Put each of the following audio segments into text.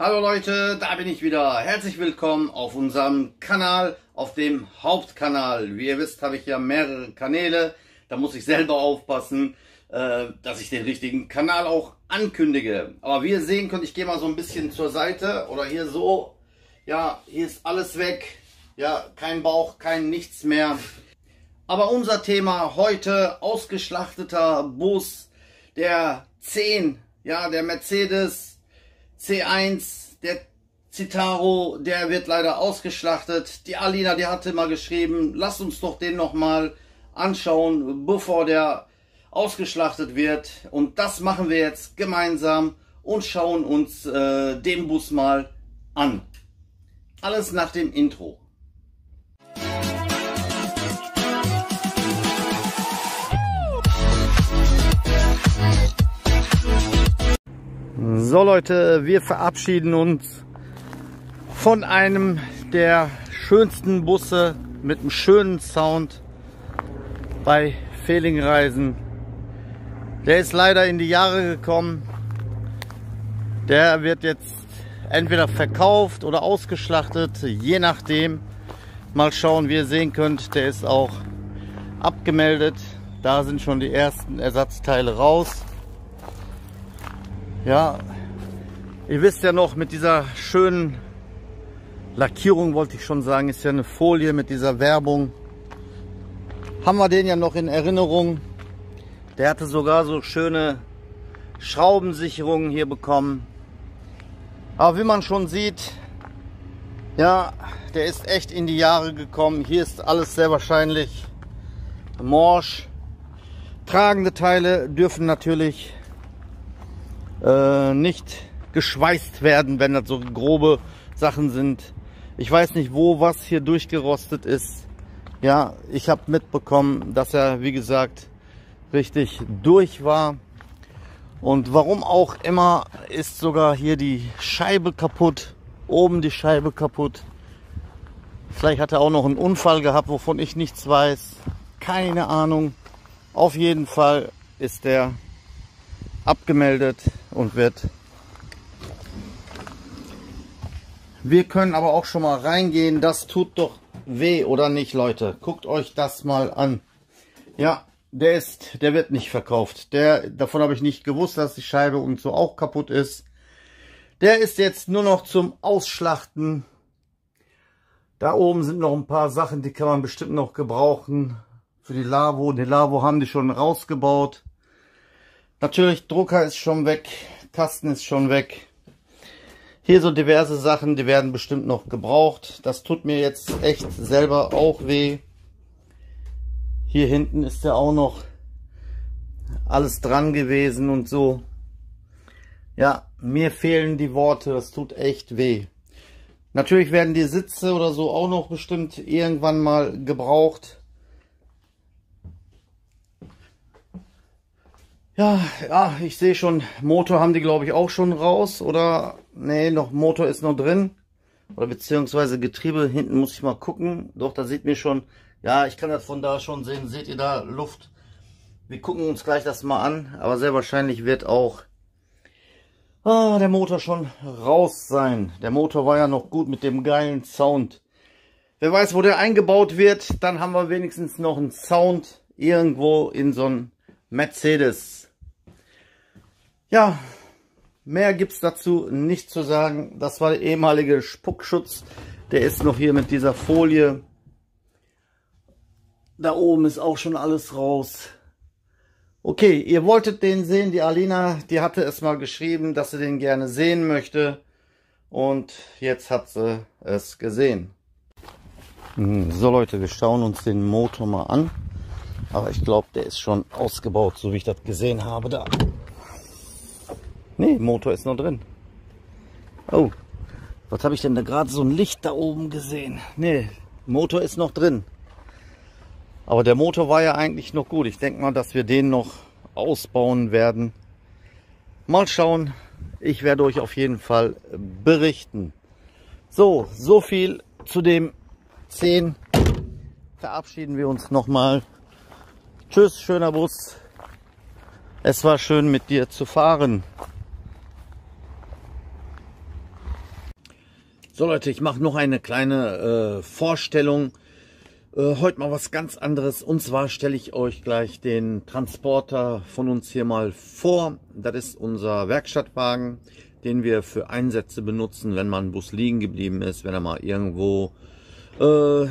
Hallo Leute, da bin ich wieder. Herzlich willkommen auf unserem Kanal, auf dem Hauptkanal. Wie ihr wisst, habe ich ja mehrere Kanäle. Da muss ich selber aufpassen, dass ich den richtigen Kanal auch ankündige. Aber wie ihr sehen könnt, ich gehe mal so ein bisschen zur Seite oder hier so. Ja, hier ist alles weg. Ja, kein Bauch, kein nichts mehr. Aber unser Thema heute, ausgeschlachteter Bus, der 10, ja, der Mercedes C1, der Citaro, der wird leider ausgeschlachtet. Die Alina, die hatte mal geschrieben, lasst uns doch den nochmal anschauen, bevor der ausgeschlachtet wird. Und das machen wir jetzt gemeinsam und schauen uns den Bus mal an. Alles nach dem Intro. So Leute, wir verabschieden uns von einem der schönsten Busse mit einem schönen Sound bei Fehlingreisen. Der ist leider in die Jahre gekommen. Der wird jetzt entweder verkauft oder ausgeschlachtet, je nachdem. Mal schauen, wie ihr sehen könnt, der ist auch abgemeldet. Da sind schon die ersten Ersatzteile raus. Ja, ihr wisst ja noch, mit dieser schönen Lackierung, wollte ich schon sagen, ist ja eine Folie mit dieser Werbung. Haben wir den ja noch in Erinnerung. Der hatte sogar so schöne Schraubensicherungen hier bekommen. Aber wie man schon sieht, ja, der ist echt in die Jahre gekommen. Hier ist alles sehr wahrscheinlich morsch. Tragende Teile dürfen natürlich nicht geschweißt werden, wenn das so grobe Sachen sind. Ich weiß nicht, wo was hier durchgerostet ist. Ja, ich habe mitbekommen, dass er, wie gesagt, richtig durch war. Und warum auch immer, ist sogar hier die Scheibe kaputt. Oben die Scheibe kaputt. Vielleicht hat er auch noch einen Unfall gehabt, wovon ich nichts weiß. Keine Ahnung. Auf jeden Fall ist der abgemeldet und wird. Wir können aber auch schon mal reingehen. Das tut doch weh, oder nicht, Leute? Guckt euch das mal an. Ja, der wird nicht verkauft. Davon habe ich nicht gewusst, dass die Scheibe und so auch kaputt ist. Der ist jetzt nur noch zum Ausschlachten. Da oben sind noch ein paar Sachen, die kann man bestimmt noch gebrauchen für die Lavo. Die Lavo haben die schon rausgebaut. Natürlich, Drucker ist schon weg, Kasten ist schon weg. Hier so diverse Sachen, die werden bestimmt noch gebraucht. Das tut mir jetzt echt selber auch weh. Hier hinten ist ja auch noch alles dran gewesen und so. Ja, mir fehlen die Worte, das tut echt weh. Natürlich werden die Sitze oder so auch noch bestimmt irgendwann mal gebraucht. Ja, ich sehe schon, Motor haben die glaube ich auch schon raus, oder? Nee, noch Motor ist noch drin. Oder beziehungsweise Getriebe, hinten muss ich mal gucken. Doch, da sieht mir schon, ja, ich kann das von da schon sehen. Seht ihr da Luft? Wir gucken uns gleich das mal an, aber sehr wahrscheinlich wird auch der Motor schon raus sein. Der Motor war ja noch gut mit dem geilen Sound. Wer weiß, wo der eingebaut wird, dann haben wir wenigstens noch einen Sound irgendwo in so einem Mercedes. Ja, mehr gibt es dazu nicht zu sagen. Das war der ehemalige Spuckschutz. Der ist noch hier mit dieser Folie. Da oben ist auch schon alles raus. Okay, ihr wolltet den sehen. Die Alina, die hatte es mal geschrieben, dass sie den gerne sehen möchte. Und jetzt hat sie es gesehen. So Leute, wir schauen uns den Motor mal an. Aber ich glaube, der ist schon ausgebaut, so wie ich das gesehen habe da. Nee, Motor ist noch drin. Oh, was habe ich denn da gerade? So ein Licht da oben gesehen. Nee, Motor ist noch drin. Aber der Motor war ja eigentlich noch gut. Ich denke mal, dass wir den noch ausbauen werden. Mal schauen. Ich werde euch auf jeden Fall berichten. So viel zu dem 10. Verabschieden wir uns nochmal. Tschüss, schöner Bus. Es war schön mit dir zu fahren. So Leute, ich mache noch eine kleine Vorstellung. Heute mal was ganz anderes. Und zwar stelle ich euch gleich den Transporter von uns hier mal vor. Das ist unser Werkstattwagen, den wir für Einsätze benutzen, wenn mal ein Bus liegen geblieben ist, wenn er mal irgendwo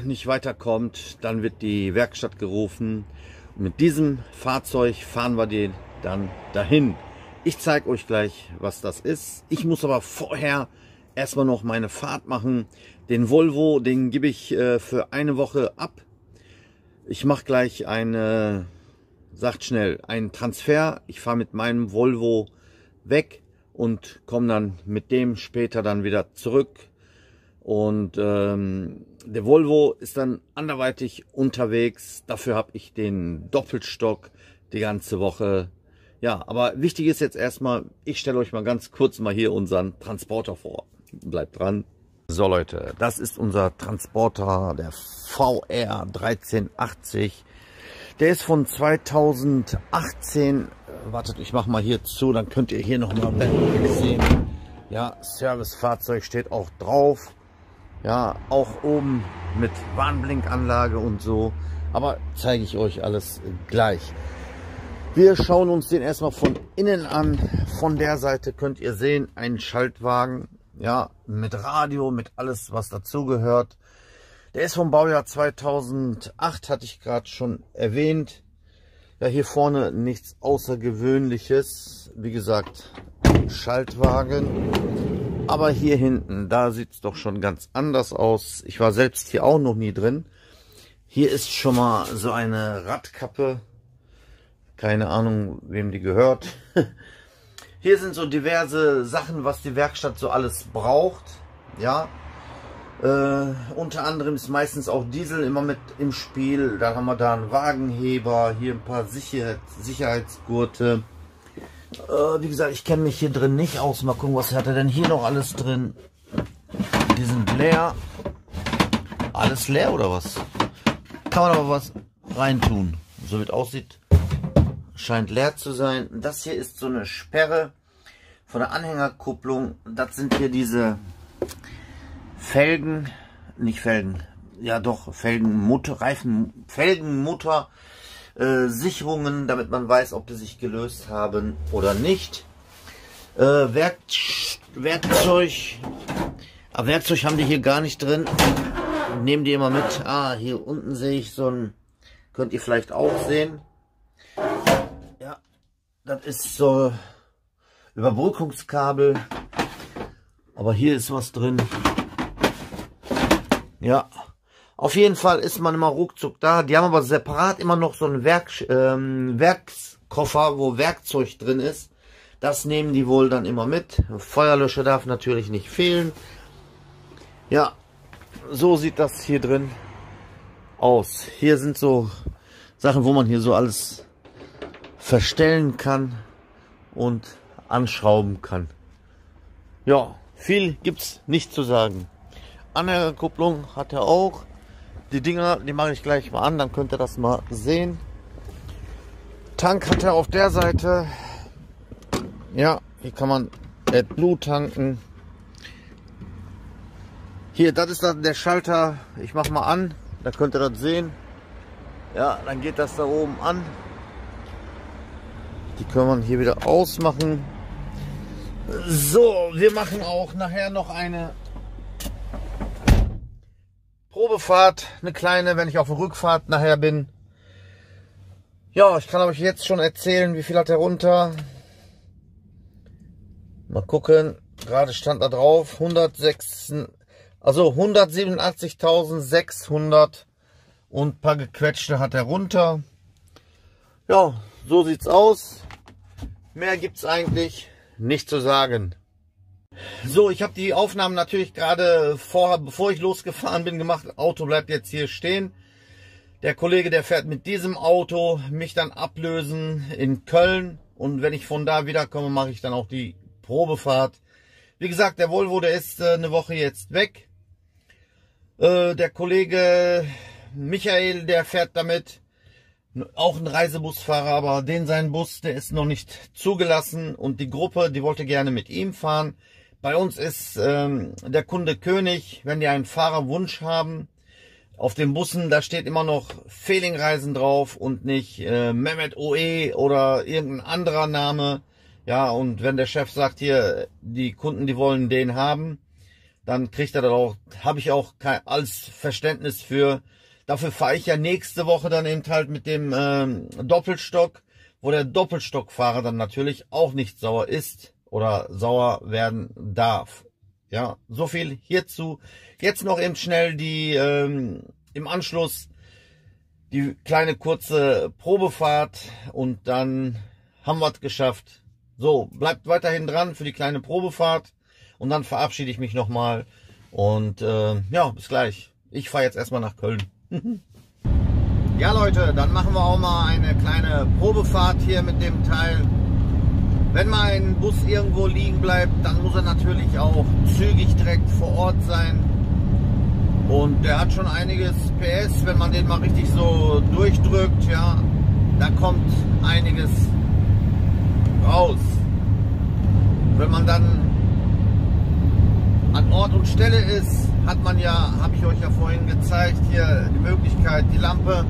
nicht weiterkommt. Dann wird die Werkstatt gerufen. Und mit diesem Fahrzeug fahren wir den dann dahin. Ich zeige euch gleich, was das ist. Ich muss aber vorher erstmal noch meine Fahrt machen. Den Volvo, den gebe ich für eine Woche ab. Ich mache gleich einen Transfer. Ich fahre mit meinem Volvo weg und komme dann mit dem später dann wieder zurück. Und der Volvo ist dann anderweitig unterwegs. Dafür habe ich den Doppelstock die ganze Woche. Ja, aber wichtig ist jetzt erstmal, ich stelle euch mal ganz kurz mal hier unseren Transporter vor. Bleibt dran. So Leute, das ist unser Transporter, der VR 1380. Der ist von 2018. Wartet, ich mache mal hier zu, dann könnt ihr hier nochmal sehen. Ja, Servicefahrzeug steht auch drauf. Ja, auch oben mit Warnblinkanlage und so. Aber zeige ich euch alles gleich. Wir schauen uns den erstmal von innen an. Von der Seite könnt ihr sehen, ein Schaltwagen. Ja, mit Radio, mit alles, was dazugehört. Der ist vom Baujahr 2008, hatte ich gerade schon erwähnt. Ja, hier vorne nichts Außergewöhnliches. Wie gesagt, Schaltwagen. Aber hier hinten, da sieht es doch schon ganz anders aus. Ich war selbst hier auch noch nie drin. Hier ist schon mal so eine Radkappe. Keine Ahnung, wem die gehört. Hier sind so diverse Sachen, was die Werkstatt so alles braucht. Ja, unter anderem ist meistens auch Diesel immer mit im Spiel. Dann haben wir da einen Wagenheber, hier ein paar Sicherheitsgurte. Wie gesagt, ich kenne mich hier drin nicht aus. Mal gucken, was hat er denn hier noch alles drin. Die sind leer. Alles leer oder was? Kann man aber was reintun. So wie es aussieht, scheint leer zu sein. Das hier ist so eine Sperre von der Anhängerkupplung. Das sind hier diese Felgen, nicht Felgen, ja doch, Felgenmutter, Felgenmutter, Sicherungen, damit man weiß, ob die sich gelöst haben oder nicht. Werkzeug haben die hier gar nicht drin. Nehmen die immer mit. Ah, hier unten sehe ich so ein, könnt ihr vielleicht auch sehen. Ja, das ist so Überbrückungskabel. Aber hier ist was drin. Ja, auf jeden Fall ist man immer ruckzuck da. Die haben aber separat immer noch so einen Werkskoffer, wo Werkzeug drin ist. Das nehmen die wohl dann immer mit. Feuerlöscher darf natürlich nicht fehlen. Ja, so sieht das hier drin aus. Hier sind so Sachen, wo man hier so alles verstellen kann und anschrauben kann. Ja, viel gibt's nicht zu sagen. Anhängerkupplung hat er auch. Die Dinger, die mache ich gleich mal an, dann könnt ihr das mal sehen. Tank hat er auf der Seite. Ja, hier kann man AdBlue tanken. Hier, das ist dann der Schalter. Ich mache mal an, da könnt ihr das sehen. Ja, dann geht das da oben an. Die können wir hier wieder ausmachen. So, wir machen auch nachher noch eine Probefahrt, eine kleine, wenn ich auf der Rückfahrt nachher bin. Ja, ich kann euch jetzt schon erzählen, wie viel hat er runter. Mal gucken, gerade stand da drauf 187.600 und ein paar gequetschte hat er runter. Ja, so sieht's aus. Mehr gibt's eigentlich nicht zu sagen. So, ich habe die Aufnahmen natürlich gerade vorher, bevor ich losgefahren bin, gemacht. Das Auto bleibt jetzt hier stehen. Der Kollege, der fährt mit diesem Auto mich dann ablösen in Köln. Und wenn ich von da wiederkomme, mache ich dann auch die Probefahrt. Wie gesagt, der Volvo, der ist eine Woche jetzt weg. Der Kollege Michael, der fährt damit. Auch ein Reisebusfahrer, aber sein Bus, der ist noch nicht zugelassen. Und die Gruppe, die wollte gerne mit ihm fahren. Bei uns ist der Kunde König, wenn die einen Fahrerwunsch haben. Auf den Bussen, da steht immer noch Fehlingreisen drauf und nicht Mehmet OE oder irgendein anderer Name. Ja, und wenn der Chef sagt, hier, die Kunden, die wollen den haben, dann kriegt er das auch, habe ich auch als Verständnis für. Dafür fahre ich ja nächste Woche dann eben halt mit dem Doppelstock, wo der Doppelstockfahrer dann natürlich auch nicht sauer ist oder sauer werden darf. Ja, so viel hierzu. Jetzt noch eben schnell die im Anschluss die kleine kurze Probefahrt und dann haben wir es geschafft. So, bleibt weiterhin dran für die kleine Probefahrt und dann verabschiede ich mich nochmal und ja, bis gleich. Ich fahre jetzt erstmal nach Köln. Ja Leute, dann machen wir auch mal eine kleine Probefahrt hier mit dem Teil. Wenn mal ein Bus irgendwo liegen bleibt, dann muss er natürlich auch zügig direkt vor Ort sein. Und der hat schon einiges PS, wenn man den mal richtig so durchdrückt, ja, da kommt einiges raus. Wenn man dann an Ort und Stelle ist, hat man ja, habe ich euch ja vorhin gezeigt, hier die Möglichkeit, die Lampe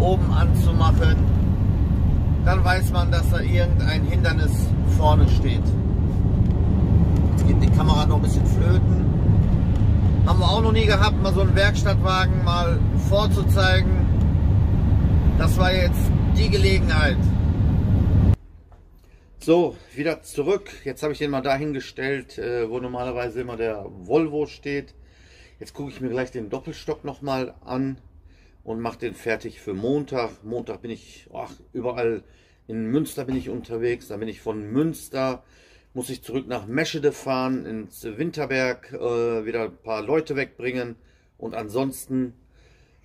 oben anzumachen. Dann weiß man, dass da irgendein Hindernis vorne steht. Jetzt geht die Kamera noch ein bisschen flöten. Haben wir auch noch nie gehabt, mal so einen Werkstattwagen mal vorzuzeigen. Das war jetzt die Gelegenheit. So, wieder zurück. Jetzt habe ich den mal dahingestellt, wo normalerweise immer der Volvo steht. Jetzt gucke ich mir gleich den Doppelstock nochmal an und mache den fertig für Montag. Montag bin ich überall in Münster bin ich unterwegs. Dann bin ich von Münster, muss ich zurück nach Meschede fahren, ins Winterberg, wieder ein paar Leute wegbringen. Und ansonsten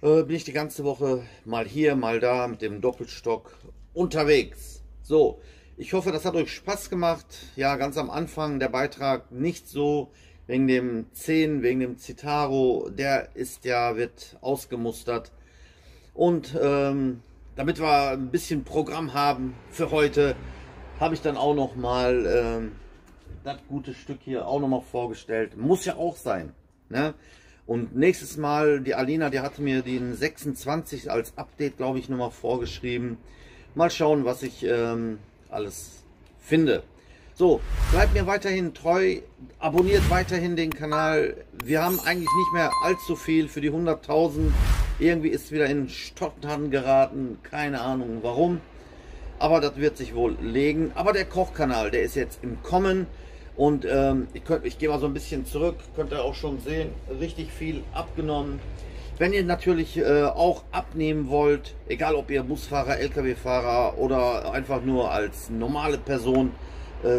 bin ich die ganze Woche mal hier, mal da mit dem Doppelstock unterwegs. So, ich hoffe, das hat euch Spaß gemacht. Ja, ganz am Anfang der Beitrag nicht so wegen dem 10, wegen dem Citaro. Der ist ja, wird ausgemustert. Und damit wir ein bisschen Programm haben für heute, habe ich dann auch noch mal das gute Stück hier auch noch mal vorgestellt. Muss ja auch sein, ne? Und nächstes Mal, die Alina, die hatte mir den 26 als Update, glaube ich, nochmal vorgeschrieben. Mal schauen, was ich alles finde. So, bleibt mir weiterhin treu, abonniert weiterhin den Kanal. Wir haben eigentlich nicht mehr allzu viel für die 100.000. Irgendwie ist wieder in Stottern geraten, keine Ahnung warum. Aber das wird sich wohl legen. Aber der Kochkanal, der ist jetzt im Kommen. Und ich gehe mal so ein bisschen zurück, könnt ihr auch schon sehen, richtig viel abgenommen. Wenn ihr natürlich auch abnehmen wollt, egal ob ihr Busfahrer, LKW-Fahrer oder einfach nur als normale Person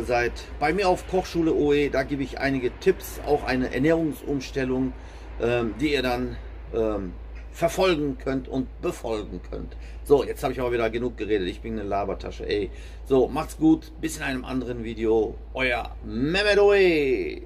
seid, bei mir auf Kochschule OE, da gebe ich einige Tipps, auch eine Ernährungsumstellung, die ihr dann verfolgen könnt und befolgen könnt. So, jetzt habe ich aber wieder genug geredet, ich bin eine Labertasche, ey. So, macht's gut, bis in einem anderen Video, euer Mehmet OE.